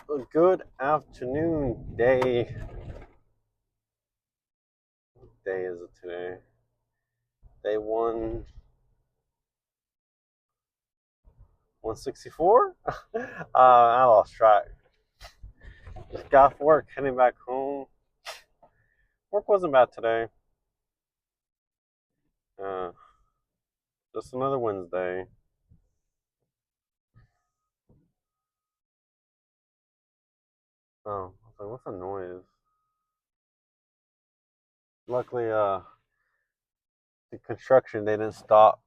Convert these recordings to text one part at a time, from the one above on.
Good afternoon, day. What day is it today? Day 164? I lost track. Just got off work, heading back home. Work wasn't bad today. Uh, just another Wednesday. Oh, I was like, what's the noise? Luckily, the construction they didn't stop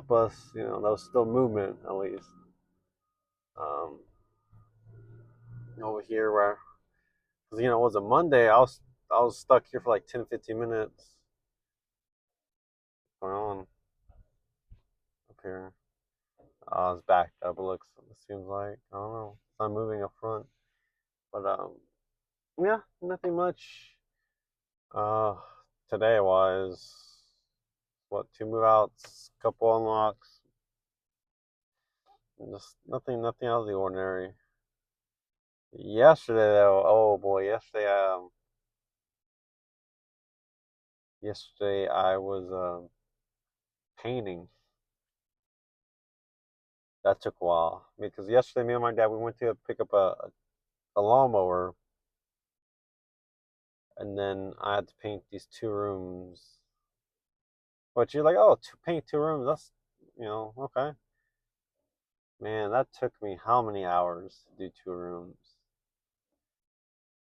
us. There was still movement at least. Um, over here where, cause it was a Monday. I was stuck here for like 10, 15 minutes. Going on up here. It's backed up. It seems like I don't know. It's not moving up front, but yeah, nothing much. Uh, today was what, two move outs, couple unlocks, just nothing out of the ordinary. Yesterday though, oh boy, yesterday I was painting. That took a while because yesterday me and my dad we went to pick up a lawnmower, and then I had to paint these two rooms. But you're like, oh, paint two rooms. That's okay. Man, that took me how many hours to do two rooms?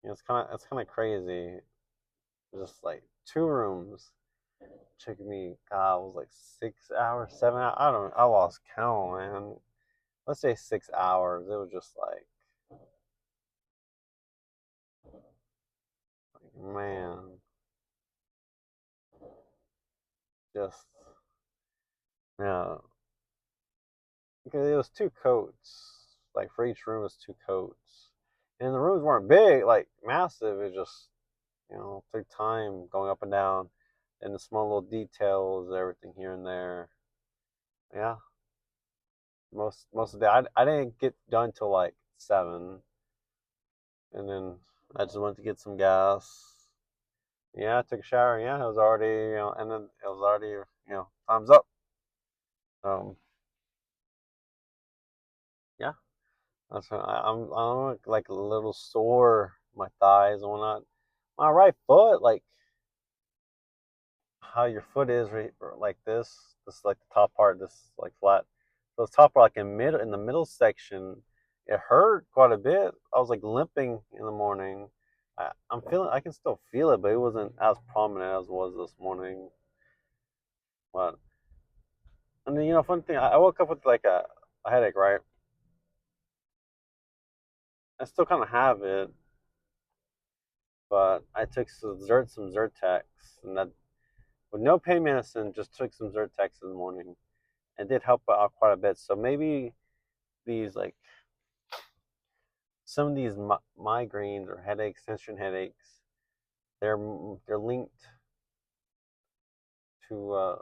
It's kind of crazy. Just like two rooms took me. God, it was like 6 hours, 7 hours. I don't. I lost count, man. Let's say 6 hours. It was just like man, just yeah. Because it was two coats. Like for each room was two coats, and the rooms weren't big, like massive. It just took time going up and down, and the small little details, everything here and there. Yeah, most of the day, I didn't get done till like 7, and then I just went to get some gas. Yeah, I took a shower. Yeah, it was already and then it was already time's up. Um, yeah, that's what I'm like a little sore, my thighs and whatnot. My right foot, like how your foot is right, like this like the top part, this like flat. So the top part, like in the middle section, it hurt quite a bit. I was like limping in the morning. I can still feel it, but it wasn't as prominent as it was this morning. But and then fun thing, I woke up with like a headache, right? I still kind of have it, but I took some Zyrtex, and that with no pain medicine, just took some Zyrtex in the morning. It did help out quite a bit. So maybe these like some of these migraines or headaches, tension headaches, they're they're linked to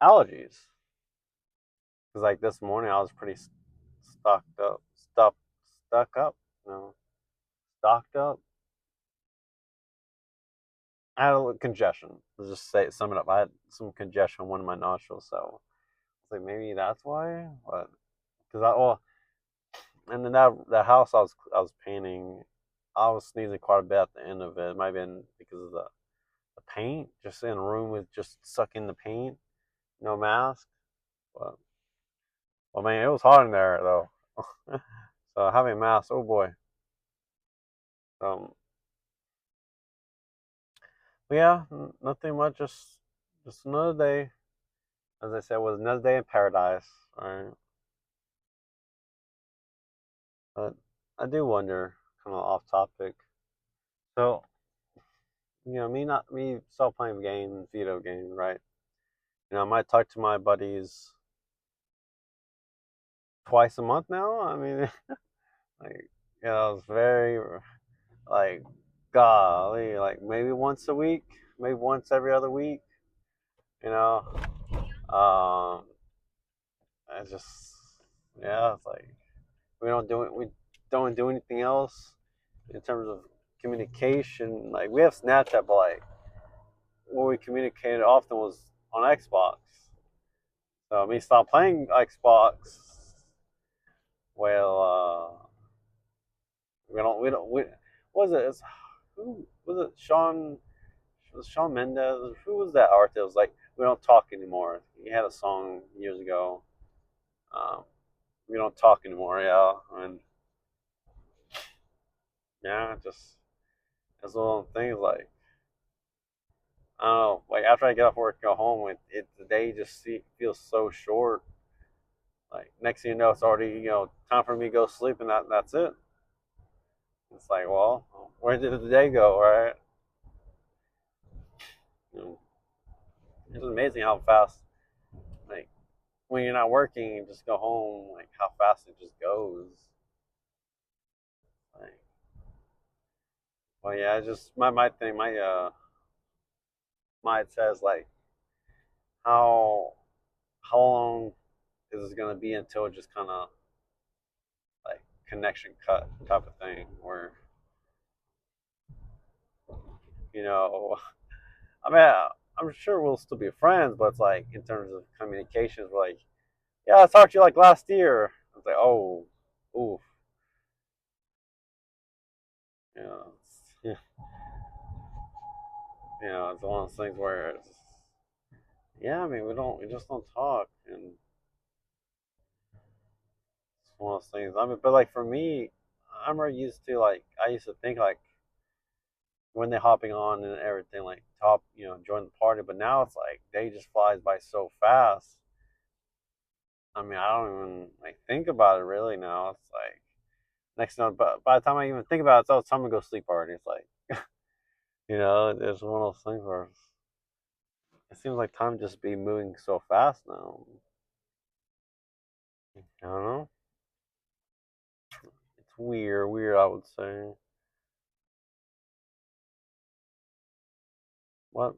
allergies. Because like this morning, I was pretty stocked up, stuck up, no, stocked up. I had a little congestion. Let's just say sum it up. I had some congestion in one of my nostrils, so I was like, maybe that's why. But because and then that house I was painting, I was sneezing quite a bit at the end of it. It might have been because of the paint, just in a room with just sucking the paint, no mask. But well, man, it was hot in there though. So having a mask, oh boy. Um, but yeah, nothing much. Just another day. As I said, was another day in paradise. All right, but I do wonder, kind of off topic. So me stop playing games, video games, right? I might talk to my buddies twice a month now. I mean, like it's very like golly, like maybe once a week, maybe once every other week. You know, um, I just yeah, it's like we don't do anything else in terms of communication. Like we have Snapchat, but like what we communicated often was on Xbox. So I mean, stop playing Xbox. Well, we what was it? Who was it? Shawn Mendes. Who was that artist? It was like we don't talk anymore. He had a song years ago. Um, we don't talk anymore. Yeah, and yeah, just it's one of those things like I don't know. Like after I get off work, go home, the day just feels so short. Like next thing you know, it's already time for me to go sleep, and that's it. It's like, well, where did the day go, right? You know, it's amazing how fast, like when you're not working, you just go home, like how fast it just goes. Like, well, yeah, just my thing, my it says like how how long is it gonna be until it just kind of like connection cut type of thing, where you know, I mean, I'm sure we'll still be friends, but it's like in terms of communications, we're like, yeah, I talked to you like last year. It's like, oh, oof, you know, it's one of those things where it's, yeah, I mean, we just don't talk, and it's one of those things. I mean, but like for me, I'm more used to like I used to think like when they're hopping on and everything, like top, join the party. But now it's like day just flies by so fast. I mean, I don't even like think about it really now. It's like next time, but by the time I even think about it, it's time to go sleep already. It's like it's one of those things where it seems like time just be moving so fast now. I don't know. It's weird. I would say. What?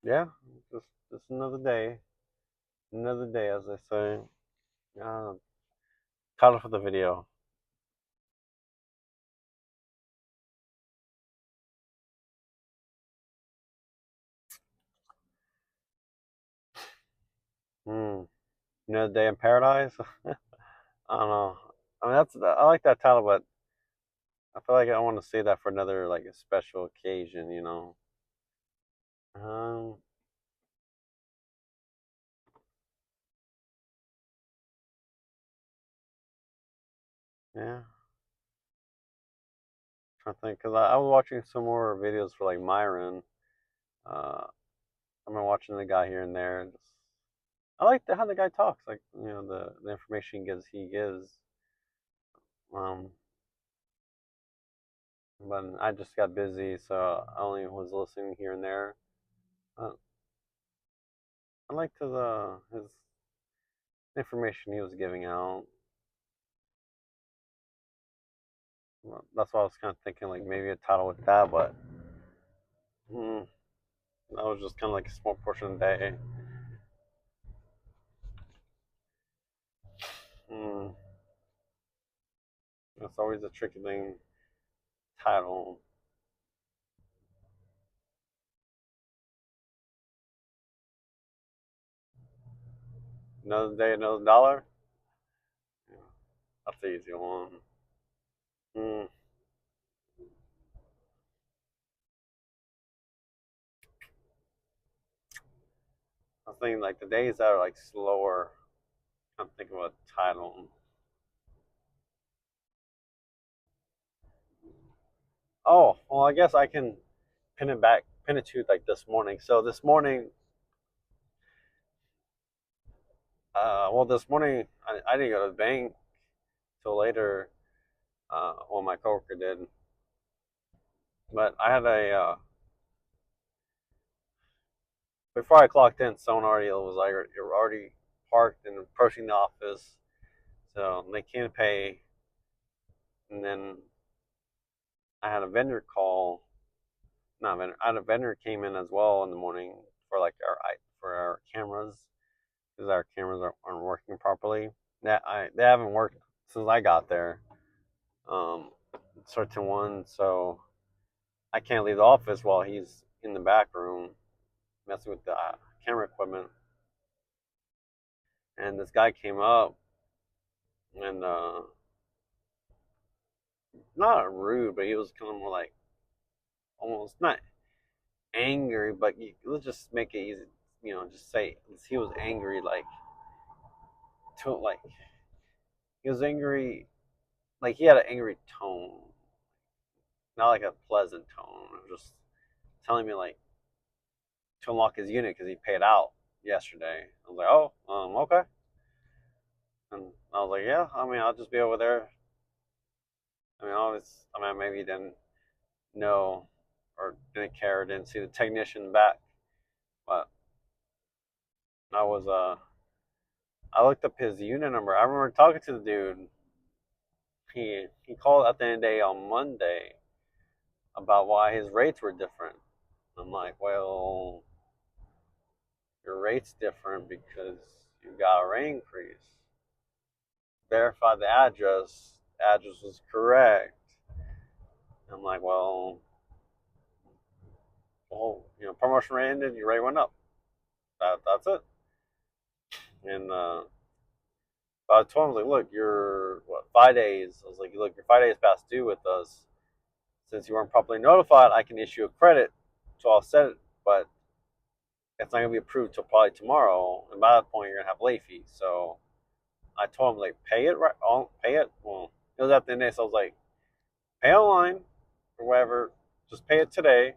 Yeah, just another day, as they say. Uh, Title for the video. Hmm. Another day in paradise. I don't know. I mean, I like that title, but I feel like I want to say that for another like a special occasion. Um. Yeah. Trying to think, because I was watching some more videos for like Myron. Uh, I've been watching the guy here and there. And I like how the guy talks. Like the information he gives. Um, but I just got busy, so I only was listening here and there. Uh, I liked his information he was giving out. Well, that's why I was kind of thinking like maybe a title with that, but mm, that was just kind of like a small portion of the day. Mm, that's always a tricky thing. Title. Another day, another dollar. Yeah, that's the easy one. Mm, I was thinking like the days that are like slower. I'm thinking about title. Oh, well, I guess I can pin it to like this morning. So this morning, this morning I didn't go to the bank till later. Well, my coworker did, but I had a before I clocked in, someone already was like you're already parked and approaching the office, so they can't pay. And then I had a vendor call. Not vendor. I had a vendor came in as well in the morning for like our cameras because our cameras aren't working properly. That I they haven't worked since I got there. Certain one, so I can't leave the office while he's in the back room messing with the camera equipment. And this guy came up and not rude, but he was kind of more like almost not angry, but let's just make it easy. Just say he was angry, like he was angry, like he had an angry tone, not like a pleasant tone. Just telling me like to unlock his unit because he paid out yesterday. I was like, oh, okay. And I was like, yeah, I mean, I'll just be over there. Maybe he didn't know or didn't care, didn't see the technician back, but I was, I looked up his unit number. I remember talking to the dude. He called at the end of the day on Monday about why his rates were different. I'm like, well, your rate's different because you got a rate increase. Verify the address. The address was correct. I'm like, promotion rate ended, your rate went up. That's it. And I told him, I was like, look, you're 5 days. I was like, look, you're 5 days past due with us. Since you weren't properly notified, I can issue a credit to offset it, but it's not gonna be approved till probably tomorrow. And by that point, you're gonna have late fees. So I told him like, pay it right. Pay it. Well, it was at the end of the day, so I was like, pay online or whatever. Just pay it today.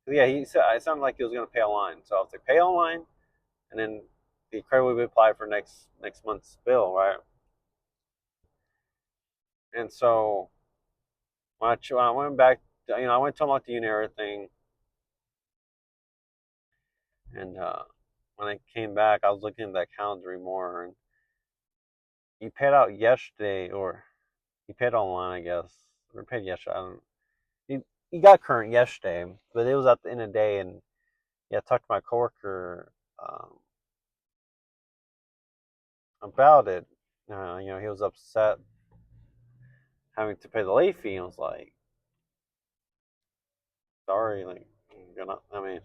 Yeah, he said it sounded like he was gonna pay online. So I was like, pay online, and then the credit will be applied for next month's bill, right? And so when I went back, I went to unlock the unit and everything, and when I came back, I was looking at that calendar more, and he paid out yesterday, or he paid online, I guess, or paid yesterday. I don't. He he got current yesterday, but it was at the end of the day, and yeah, I talked to my coworker about it. He was upset having to pay the late fee. And I was like, sorry, like, I mean,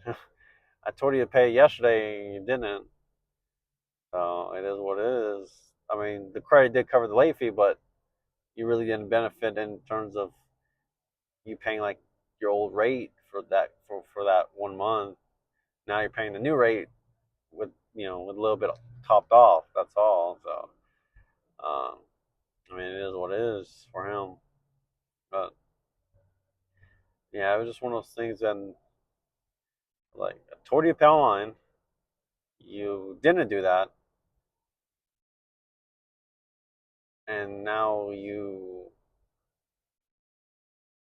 I told you to pay yesterday and you didn't. So it is what it is. I mean, the credit did cover the late fee, but you really didn't benefit in terms of you paying like your old rate for that 1 month. Now you're paying the new rate with with a little bit topped off. That's all. So um, I mean, it is what it is for him. But yeah, it was just one of those things. And like I told you to pay online, you didn't do that, and now you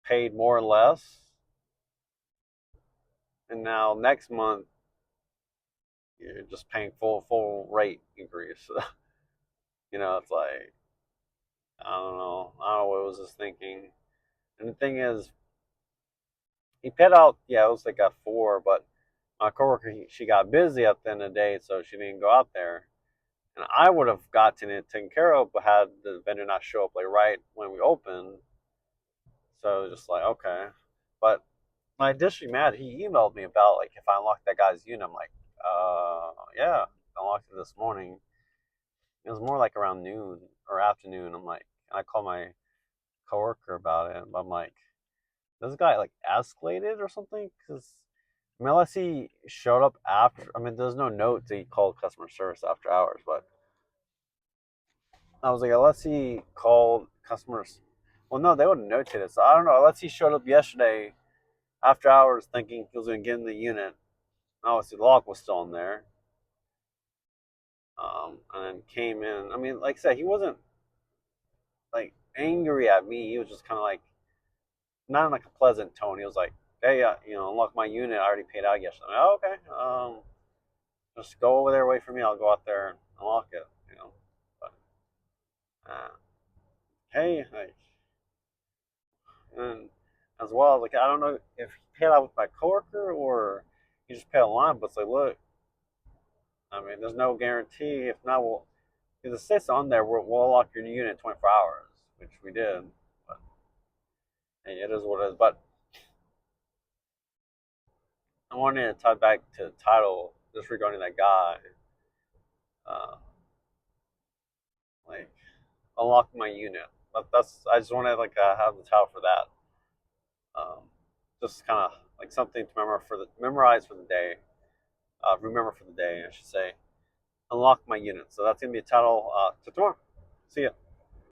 paid more or less, and now next month you're just paying full rate increase. It's like I don't know what was his thinking. And the thing is, he paid out. Yeah, it was like at 4, but my coworker she got busy at the end of the day, so she didn't go out there. And I would have gotten it taken care of, but had the vendor not show up like right when we opened. So just like okay, but my district mad. He emailed me about like if I unlocked that guy's unit. I'm like, yeah, I unlocked it this morning. It was more like around noon or afternoon. I'm like, I called my coworker about it. But I'm like, this guy like escalated or something? Because I mean, unless he showed up after. I mean, there's no note that he called customer service after hours. But I was like, unless he called customers. Well, no, they would have notated it. So I don't know. Unless he showed up yesterday after hours thinking he was going to get in the unit. Obviously, the lock was still in there. And then came in. I mean, like I said, he wasn't like angry at me. He was just kind of like not in like a pleasant tone. He was like, "Hey, unlock my unit. I already paid out yesterday." Like, oh, okay. Just go over there, wait for me. I'll go out there and unlock it. But hey, like, and as well, like I don't know if he paid out with my coworker or he just paid online. But it's like, look, I mean, there's no guarantee. If not, well, Because it says on there, we'll unlock your new unit in 24 hours, which we did. But hey, it is what it is. But I wanted to tie back to the title just regarding that guy. Uh, like, unlock my unit. That's I just want to like have the title for that. Just kind of like something to memorize for the day. Remember for the day, I should say. Unlock my unit. So that's gonna be a title to tomorrow. See ya.